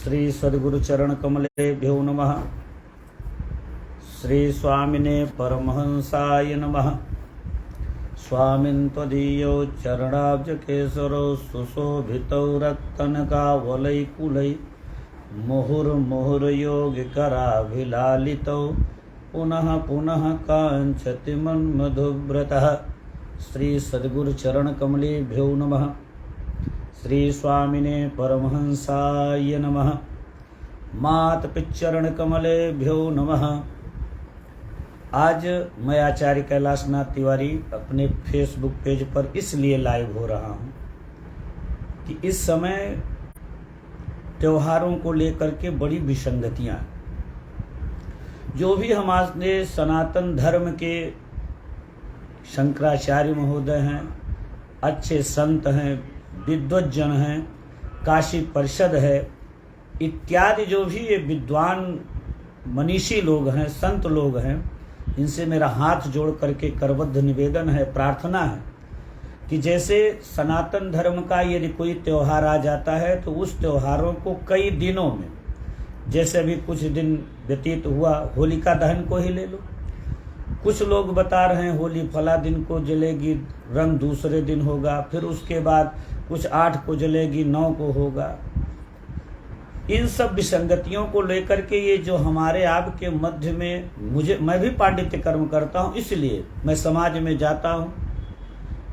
श्री सद्गुरु चरण कमलेभ्यो नमः। श्री स्वामिने परमहंसाय नमः। स्वामिन् त्वदीयौ चरणाब्ज केसरौ सुशोभितौ रक्तनकावलैकुलै मुहुर्मुहुर्योगिकराभिलालितौ पुनः पुनः काञ्चति मन्मधुव्रतः। श्री सद्गुरु चरण कमलेभ्यो नमः। श्री स्वामिने परमहंसाय नमः। मात पिचरण कमलेभ्यो नमः। आज मैं आचार्य कैलाशनाथ तिवारी अपने फेसबुक पेज पर इसलिए लाइव हो रहा हूँ कि इस समय त्योहारों को लेकर के बड़ी विसंगतियाँ, जो भी हमारे सनातन धर्म के शंकराचार्य महोदय हैं, अच्छे संत हैं, विद्वज्जन हैं, काशी परिषद है इत्यादि, जो भी ये विद्वान मनीषी लोग हैं, संत लोग हैं, इनसे मेरा हाथ जोड़ करके करबद्ध निवेदन है, प्रार्थना है कि जैसे सनातन धर्म का यदि कोई त्यौहार आ जाता है तो उस त्योहारों को कई दिनों में, जैसे अभी कुछ दिन व्यतीत हुआ, होलिका दहन को ही ले लो। कुछ लोग बता रहे हैं होली फला दिन को जलेगी, रंग दूसरे दिन होगा, फिर उसके बाद कुछ 8 को जलेगी, 9 को होगा। इन सब विसंगतियों को लेकर के ये जो हमारे आपके मध्य में, मैं भी पांडित्य कर्म करता हूँ, इसलिए मैं समाज में जाता हूँ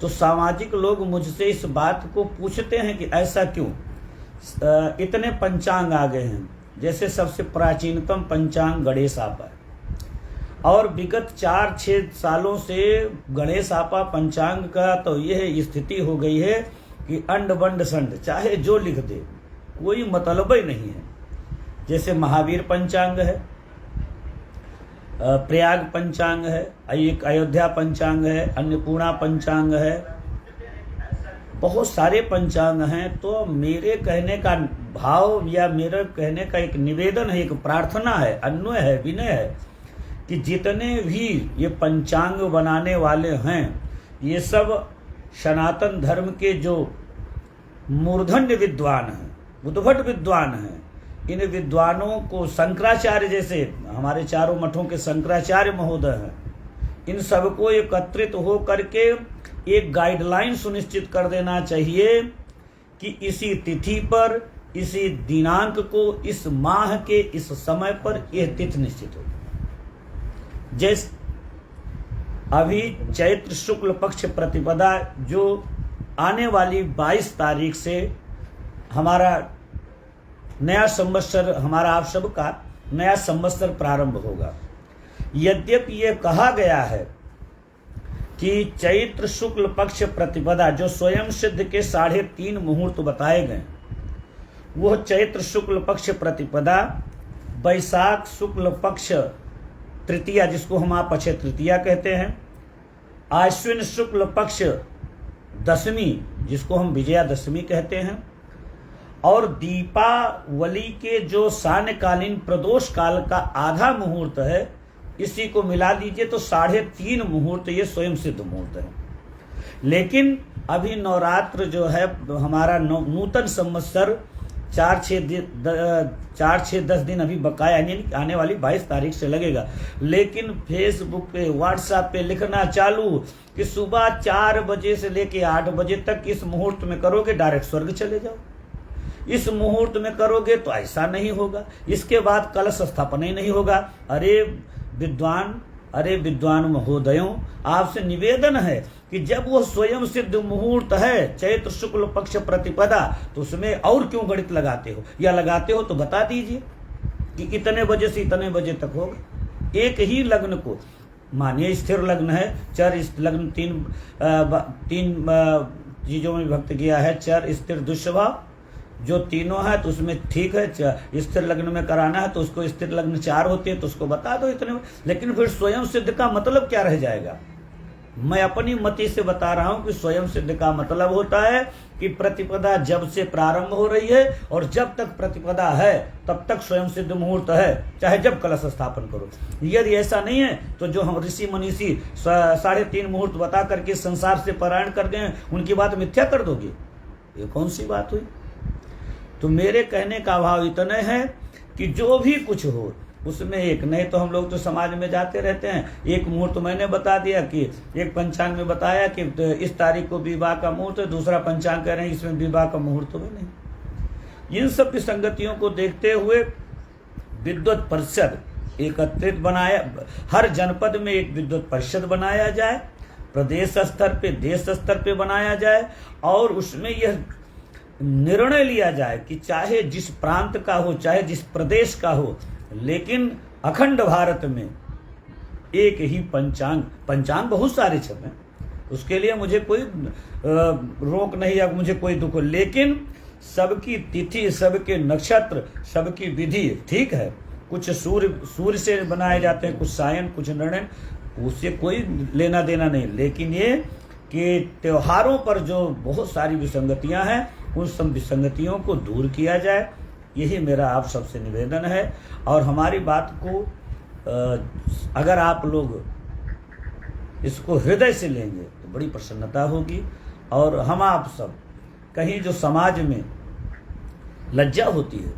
तो सामाजिक लोग मुझसे इस बात को पूछते हैं कि ऐसा क्यों। इतने पंचांग आ गए हैं, जैसे सबसे प्राचीनतम पंचांग गणेश आपा है, और विगत 4-6 सालों से गणेश आपा पंचांग का तो यह स्थिति हो गई है कि अंड बंड संड चाहे जो लिख दे, कोई मतलब ही नहीं है। जैसे महावीर पंचांग है, प्रयाग पंचांग है, एक अयोध्या पंचांग है, अन्नपूर्णा पंचांग है, बहुत सारे पंचांग हैं। तो मेरे कहने का भाव या मेरे कहने का एक निवेदन है, एक प्रार्थना है, अन्वय है, विनय है कि जितने भी ये पंचांग बनाने वाले हैं, ये सब सनातन धर्म के जो मूर्धन्य विद्वान हैं, उद्भट विद्वान हैं, इन विद्वानों को शंकराचार्य जैसे हमारे चारों मठों के शंकराचार्य महोदय हैं, इन सबको एकत्रित हो करके एक गाइडलाइन सुनिश्चित कर देना चाहिए कि इसी तिथि पर, इसी दिनांक को, इस माह के इस समय पर यह तिथि निश्चित हो। जैसे अभी चैत्र शुक्ल पक्ष प्रतिपदा जो आने वाली 22 तारीख से हमारा नया संवत्सर, हमारा आप सबका नया संवत्सर प्रारंभ होगा। यद्यपि ये कहा गया है कि चैत्र शुक्ल पक्ष प्रतिपदा जो स्वयं सिद्ध के 3.5 मुहूर्त बताए गए, वो चैत्र शुक्ल पक्ष प्रतिपदा, बैसाख शुक्ल पक्ष तृतीया जिसको हम आप अक्षय तृतीया कहते हैं, आश्विन शुक्ल पक्ष दशमी जिसको हम विजयादशमी कहते हैं, और दीपावली के जो सायंकालीन प्रदोष काल का आधा मुहूर्त है, इसी को मिला दीजिए तो 3.5 मुहूर्त ये स्वयं सिद्ध मुहूर्त है। लेकिन अभी नवरात्र जो है हमारा नूतन संवत्सर 4-6-10 दिन अभी बकाया, यानी आने वाली 22 तारीख से लगेगा। लेकिन फेसबुक पे, व्हाट्सएप पे लिखना चालू कि सुबह 4 बजे से लेके 8 बजे तक इस मुहूर्त में करोगे डायरेक्ट स्वर्ग चले जाओ, इस मुहूर्त में करोगे तो ऐसा नहीं होगा, इसके बाद कलश स्थापना ही नहीं होगा। अरे विद्वान महोदयों, आपसे निवेदन है कि जब वो स्वयं सिद्ध मुहूर्त है चैत्र शुक्ल पक्ष प्रतिपदा, तो उसमें और क्यों गणित लगाते हो, या लगाते हो तो बता दीजिए कि इतने बजे से इतने बजे तक होगा। एक ही लग्न को मानिए स्थिर लग्न है, चर लग्न तीन चीजों में विभक्त किया है, चर स्थिर दुष्स्वभाव जो तीनों है, तो उसमें ठीक है। स्थिर लग्न में कराना है तो उसको स्थिर लग्न 4 होते हैं तो उसको बता दो इतने। लेकिन फिर स्वयं सिद्ध का मतलब क्या रह जाएगा। मैं अपनी मति से बता रहा हूं कि स्वयं सिद्ध का मतलब होता है कि प्रतिपदा जब से प्रारंभ हो रही है और जब तक प्रतिपदा है तब तक स्वयं सिद्ध मुहूर्त है, चाहे जब कलश स्थापन करो। यदि ऐसा नहीं है तो जो हम ऋषि मनीषी 3.5 मुहूर्त बता करके संसार से पलायन कर गए, उनकी बात मिथ्या कर दोगे, ये कौन सी बात हुई। तो मेरे कहने का भाव इतने है कि जो भी कुछ हो उसमें एक नहीं तो हम लोग तो समाज में जाते रहते हैं, एक मुहूर्त मैंने बता दिया कि एक पंचांग में बताया कि इस तारीख को विवाह का मुहूर्त है, दूसरा पंचांग कह रहे हैं इसमें विवाह का मुहूर्त भी नहीं। इन सब की संगतियों को देखते हुए विद्वत परिषद एकत्रित बनाया, हर जनपद में एक विद्वत परिषद बनाया जाए, प्रदेश स्तर पे देश स्तर पे बनाया जाए और उसमें यह निर्णय लिया जाए कि चाहे जिस प्रांत का हो, चाहे जिस प्रदेश का हो, लेकिन अखंड भारत में एक ही पंचांग बहुत सारे छपे, उसके लिए मुझे कोई रोक नहीं या मुझे कोई दुख, लेकिन सबकी तिथि, सबके नक्षत्र, सबकी विधि ठीक है। कुछ सूर्य से बनाए जाते हैं, कुछ सायन, कुछ निर्णय, उससे कोई लेना देना नहीं, लेकिन ये कि त्योहारों पर जो बहुत सारी विसंगतियां हैं उन सब विसंगतियों को दूर किया जाए, यही मेरा आप सबसे निवेदन है। और हमारी बात को अगर आप लोग इसको हृदय से लेंगे तो बड़ी प्रसन्नता होगी। और हम आप सब कहीं जो समाज में लज्जा होती है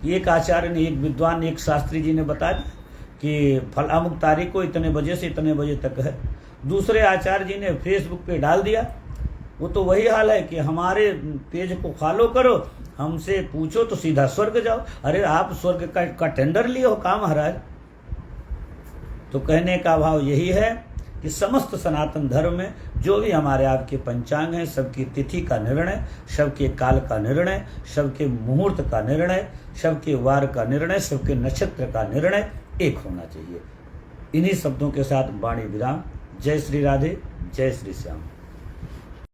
कि एक आचार्य ने, एक विद्वान, एक शास्त्री जी ने बता दिया कि फल अमुक तारीख को इतने बजे से इतने बजे तक है, दूसरे आचार्य जी ने फेसबुक पे डाल दिया। वो तो वही हाल है कि हमारे पेज को फॉलो करो, हमसे पूछो तो सीधा स्वर्ग जाओ। अरे आप स्वर्ग का टेंडर लिए हो काम महाराज। तो कहने का भाव यही है कि समस्त सनातन धर्म में जो भी हमारे आपके पंचांग हैं, सबकी तिथि का निर्णय, सबके काल का निर्णय, सबके मुहूर्त का निर्णय, सबके वार का निर्णय, सबके नक्षत्र का निर्णय एक होना चाहिए। इन्हीं शब्दों के साथ वाणी विराम। जय श्री राधे, जय श्री श्याम।